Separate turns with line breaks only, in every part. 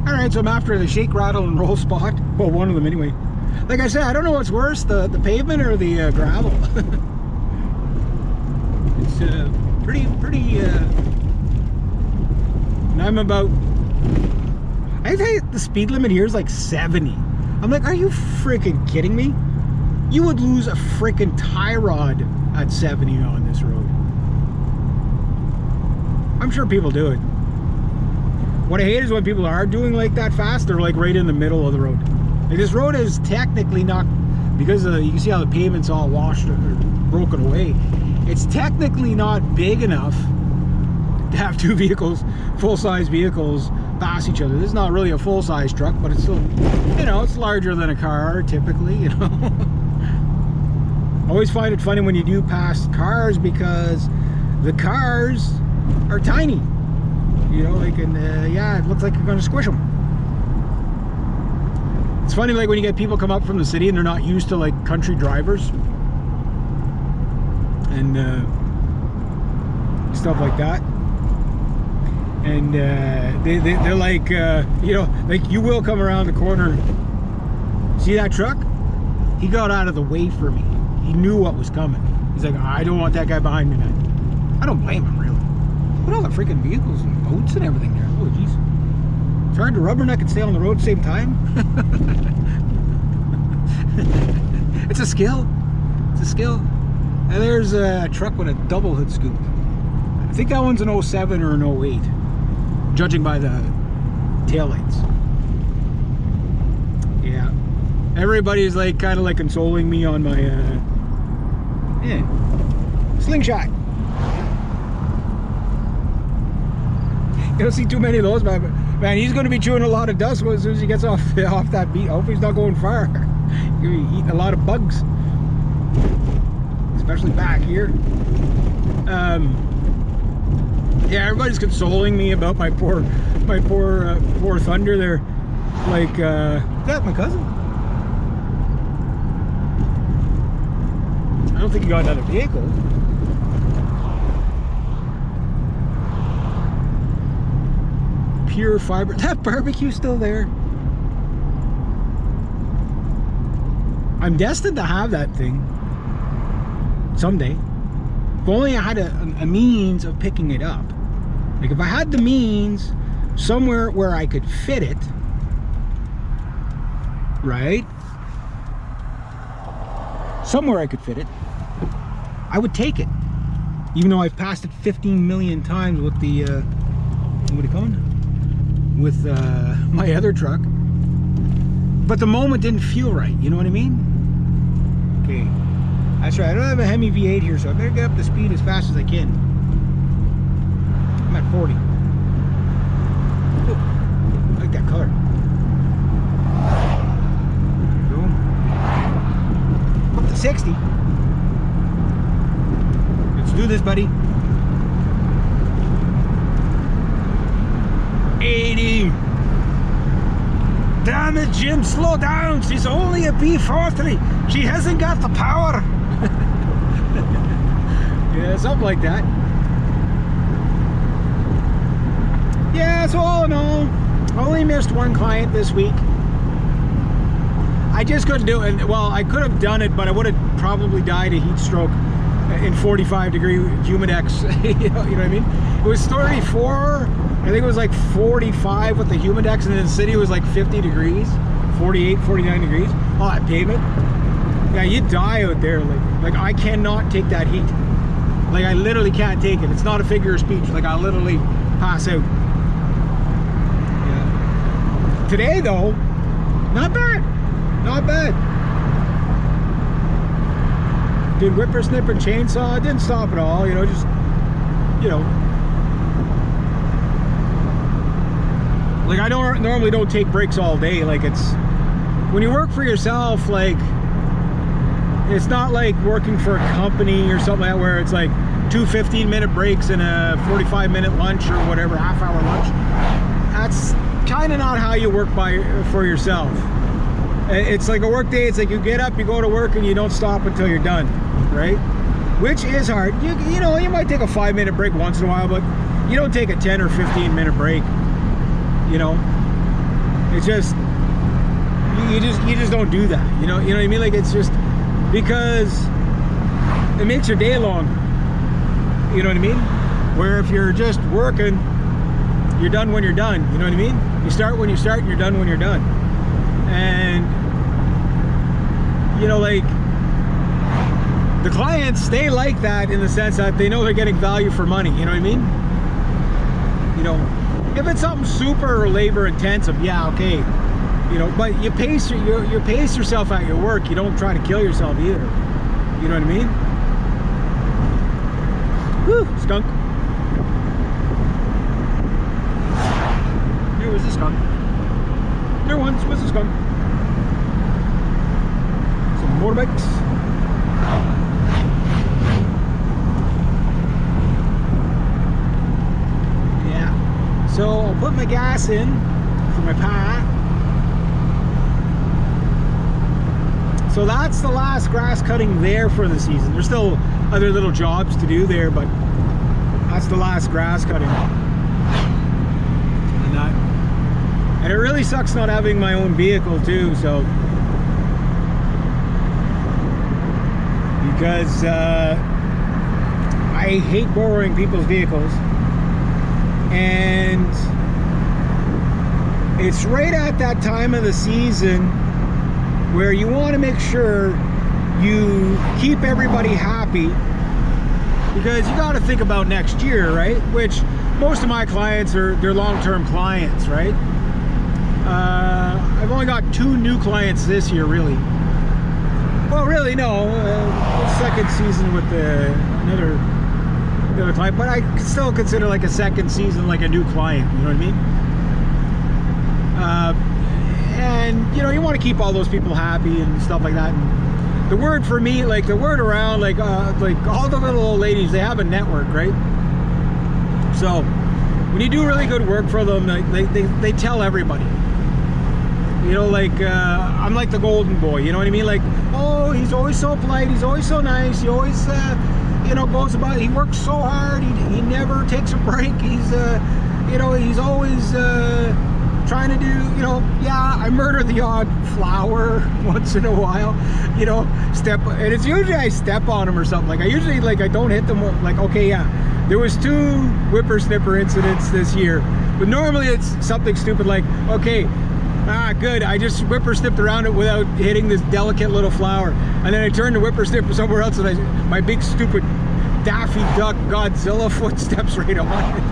All right, so I'm after the shake, rattle, and roll spot. Well, one of them anyway. Like I said, I don't know what's worse, the pavement or the gravel. It's pretty. And I'm about. I think the speed limit here is like 70. I'm like, are you freaking kidding me? You would lose a freaking tie rod at 70 on this road. I'm sure people do it. What I hate is when people are doing like that fast, they're like right in the middle of the road. Like this road is technically not, because you can see how the pavement's all washed or broken away. It's technically not big enough to have two vehicles, full-size vehicles, pass each other. This is not really a full-size truck, but it's still, you know, it's larger than a car typically, you know. I always find it funny when you do pass cars because the cars are tiny. You know, like, and yeah, it looks like you're going to squish them. It's funny, like when you get people come up from the city and they're not used to like country drivers and stuff like that, and they're like, you know, like you will come around the corner. See that truck? He got out of the way for me. He knew what was coming. He's like, I don't want that guy behind me, man. I don't blame him, really. Look at all the freaking vehicles and boats and everything there. Oh, jeez. It's hard to rubberneck and stay on the road at the same time. It's a skill. It's a skill. And there's a truck with a double hood scoop. I think that one's an 07 or an 08, judging by the taillights. Yeah. Everybody's like kind of like consoling me on my slingshot. You don't see too many of those, man. Man, he's going to be chewing a lot of dust as soon as he gets off that beat. I hope he's not going far. He's going to be eating a lot of bugs, especially back here. Yeah, everybody's consoling me about my poor Thunder there. Like, is that my cousin? I don't think he got another vehicle. Pure fiber. That barbecue's still there. I'm destined to have that thing someday. If only I had a means of picking it up. Like if I had the means somewhere where I could fit it, right? Somewhere I could fit it, I would take it. Even though I've passed it 15 million times with the, what are you calling? With my other truck. But the moment didn't feel right, you know what I mean? Okay, that's right, I don't have a Hemi V8 here, so I better get up to speed as fast as I can. I'm at 40. Oh, I like that color. There we go. Up to 60. Let's do this, buddy. 80. Damn it, Jim, slow down. She's only a B40. She hasn't got the power. Yeah, something like that. Yeah, so all in all, I only missed one client this week. I just couldn't do it. Well, I could have done it, but I would have probably died of heat stroke in 45-degree humidex. you know what I mean? It was 34. I think it was like 45 with the humidex, and in the city it was like 50 degrees, 48, 49 degrees. Oh, that pavement. Yeah, you die out there. Like I cannot take that heat. Like I literally can't take it. It's not a figure of speech. Like I literally pass out. Yeah. Today though, not bad. Not bad. Did whippersnipper and chainsaw. It didn't stop at all. You know, just, you know. Like I normally don't take breaks all day. Like it's, when you work for yourself, like it's not like working for a company or something like that where it's like 2 15-minute breaks and a 45-minute lunch or whatever, half-hour lunch. That's kind of not how you work for yourself. It's like a work day. It's like you get up, you go to work, and you don't stop until you're done, right? Which is hard. You know, you might take a 5-minute break once in a while, but you don't take a 10 or 15-minute break. You know, It's just you just don't do that. You know what I mean? Like, it's just because it makes your day long. You know what I mean? Where if you're just working, you're done when you're done. You know what I mean? You start when you start and you're done when you're done. And you know, like, the clients, they like that in the sense that they know they're getting value for money. You know what I mean? You know, if it's something super labor intensive, yeah, okay. You know, but you pace yourself at your work. You don't try to kill yourself either. You know what I mean? Whew, skunk. There was a skunk. There once was a skunk. Some motorbikes. Yeah. So I'll put my gas in for my pie. So that's the last grass cutting there for the season. There's still other little jobs to do there, but that's the last grass cutting. And it really sucks not having my own vehicle too, so because I hate borrowing people's vehicles, and it's right at that time of the season where you want to make sure you keep everybody happy, because you got to think about next year, right? Which most of my clients they're long-term clients, right? I've only got 2 new clients this year, really. Well, really, no. Second season with another client, but I still consider like a second season like a new client. You know what I mean? And you know, you want to keep all those people happy and stuff like that. And the word for me, like the word around, like all the little old ladies, they have a network, right? So when you do really good work for them, they tell everybody. You know, like I'm like the golden boy. You know what I mean? Like, oh, he's always so polite. He's always so nice. He always, you know, goes about. He works so hard. He never takes a break. He's, you know, he's always trying to do. You know, yeah, I murder the odd flower once in a while. You know, and it's usually I step on him or something. Like I usually I don't hit them. Like, okay, yeah, there was 2 whippersnipper incidents this year, but normally it's something stupid like, okay. Ah, good. I just whippersnipped around it without hitting this delicate little flower. And then I turned to whippersnip somewhere else, and my big stupid Daffy Duck Godzilla footsteps right on it.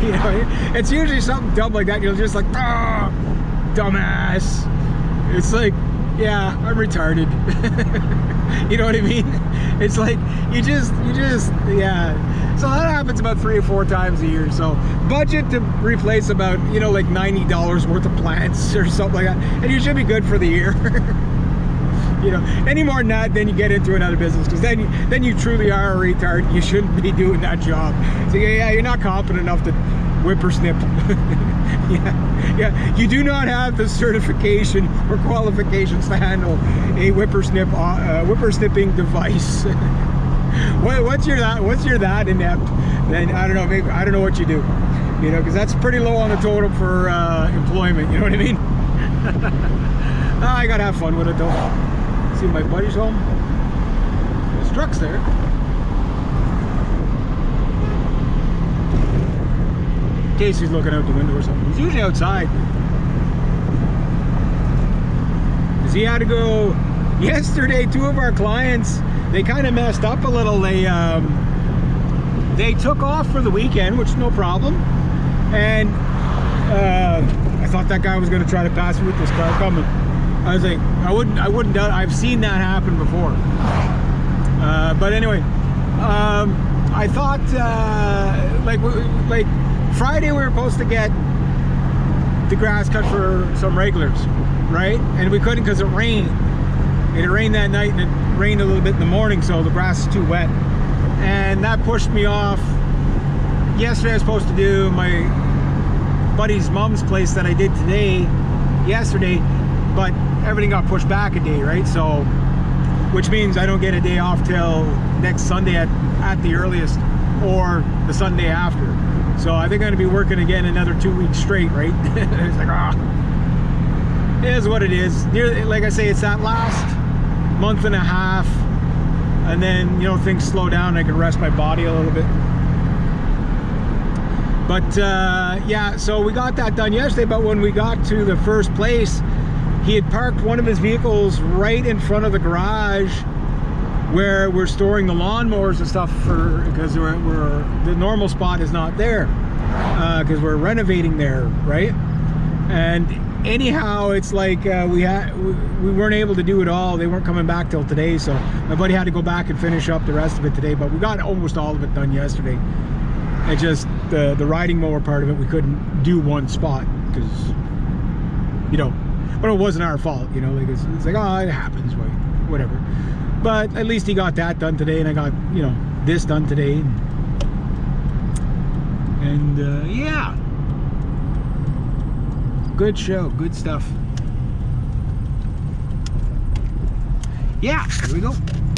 You know, it's usually something dumb like that. You're just like, ah, dumbass. It's like, yeah, I'm retarded. You know what I mean? It's like, you just, yeah. So that happens about 3 or 4 times a year. So budget to replace about, you know, like $90 worth of plants or something like that. And you should be good for the year. You know, any more than that, then you get into another business, because then you truly are a retard. You shouldn't be doing that job. So yeah, you're not competent enough to whippersnip. Yeah, you do not have the certification or qualifications to handle a whippersnipping device. Once you're that inept, then I don't know, maybe I don't know what you do. You know, because that's pretty low on the totem for employment. You know what I mean? I gotta have fun with it though. See my buddy's home. His truck's there. In case he's looking out the window or something. He's usually outside. Because he had to go yesterday. 2 of our clients, they kind of messed up a little. They took off for the weekend, which is no problem. And I thought that guy was going to try to pass me with this car coming. I was like, I wouldn't doubt. I've seen that happen before. But anyway, I thought like Friday we were supposed to get the grass cut for some regulars, right? And we couldn't because it rained. It rained that night, and it rained a little bit in the morning, so the grass is too wet. And that pushed me off. Yesterday I was supposed to do my buddy's mom's place that I did yesterday, but everything got pushed back a day, right? So, which means I don't get a day off till next Sunday at the earliest, or the Sunday after. So I think I'm gonna be working again another 2 weeks straight, right? It's like, it is what it is. Like I say, it's that last month and a half, and then, you know, things slow down. I can rest my body a little bit. But yeah, so we got that done yesterday. But when we got to the first place, he had parked one of his vehicles right in front of the garage where we're storing the lawnmowers and stuff, because the normal spot is not there, because we're renovating there, right? And anyhow, it's like we weren't able to do it all. They weren't coming back till today, so my buddy had to go back and finish up the rest of it today. But we got almost all of it done yesterday. It just the riding mower part of it, we couldn't do one spot because, you know, but it wasn't our fault, you know. Like it's like, oh, it happens, whatever. But at least he got that done today, and I got, you know, this done today, and yeah, good show, good stuff. Yeah, here we go.